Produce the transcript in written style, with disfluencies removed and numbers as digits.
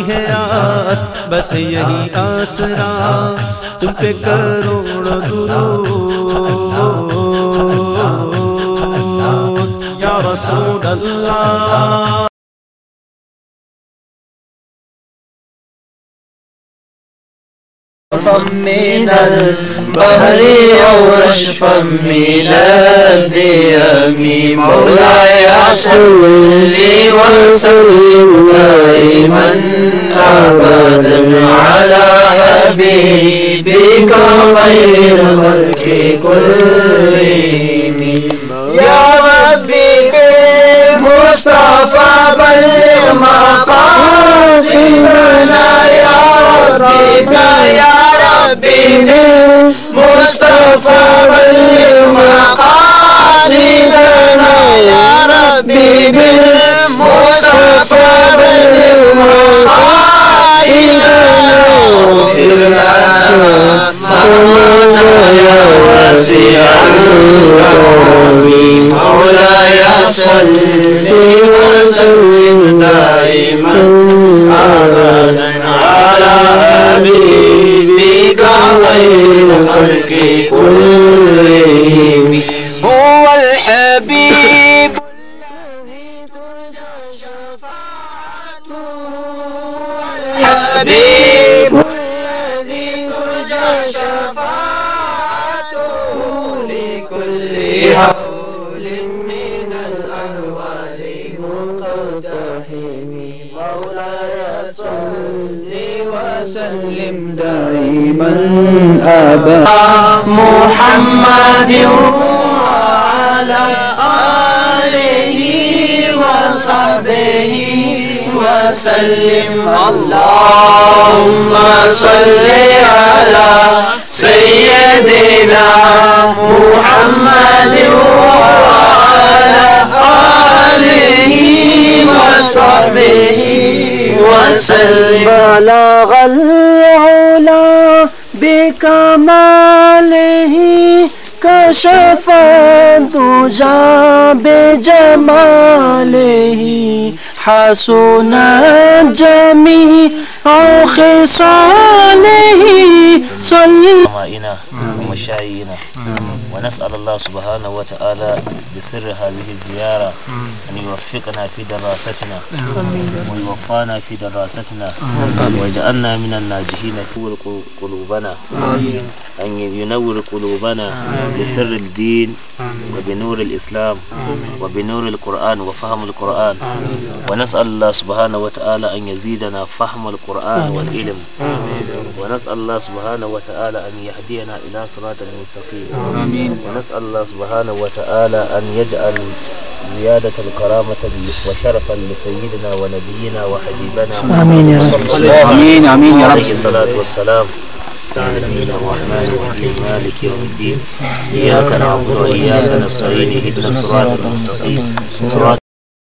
ہے آس، بس یہی آسرا تم پہ کروڑوں درود یا رسول اللہ۔ من البحر أو رشفا من الديم مولاي صل وسلم دائما أبدا على حبيبك خير الخلق كلهم يا ربي بالمصطفى بلغ مقاصدنا يا ربي يا ربي بالمصطفى بلغ مقاصدنا يا ربي بالمصطفى بلغ مقاصدنا واغفر لنا مرضنا يا واسع الكرم مولاي صل وسلم دائما أبدا على حبيبك خير الخلق كلهم هو الحبيب الذي ترجى شفاعته الحبيب الذي ترجى شفاعته لكل هول من الأهوال مقتحم مولاي صل وسلم دائما أبدا محمد وعلى آله وصحبه وسلم اللهم صل على سيدنا محمد وعلى آله وصحبه وسلم بلغ العلا بكماله كشف الدجى بجماله حسنت جميع خصاله صلى ومشايخنا ونسأل الله سبحانه وتعالى بسر هذه الزيارة أن يوفقنا في دراستنا ويوفقنا في دراستنا ويجعلنا من الناجحين في قلوبنا أن ينور قلوبنا بسر الدين وبنور الإسلام وبنور القرآن وفهم القرآن ونسأل الله سبحانه وتعالى أن يزيدنا فهم القرآن والعلم ونسأل الله سبحانه وتعالى أن يهدينا إلى صراط المستقيم ونسأل الله سبحانه وتعالى أن يجعل زيادة الكرامة وشرفا لسيدنا ونبينا وحبيبنا آمين يا رب آمين آمين يا رب عليه الصلاة والسلام نبينا الرحمن الرحيم مالك يوم الدين إياك نعبد وإياك نستعين اهدنا الصراط المستقيم صراط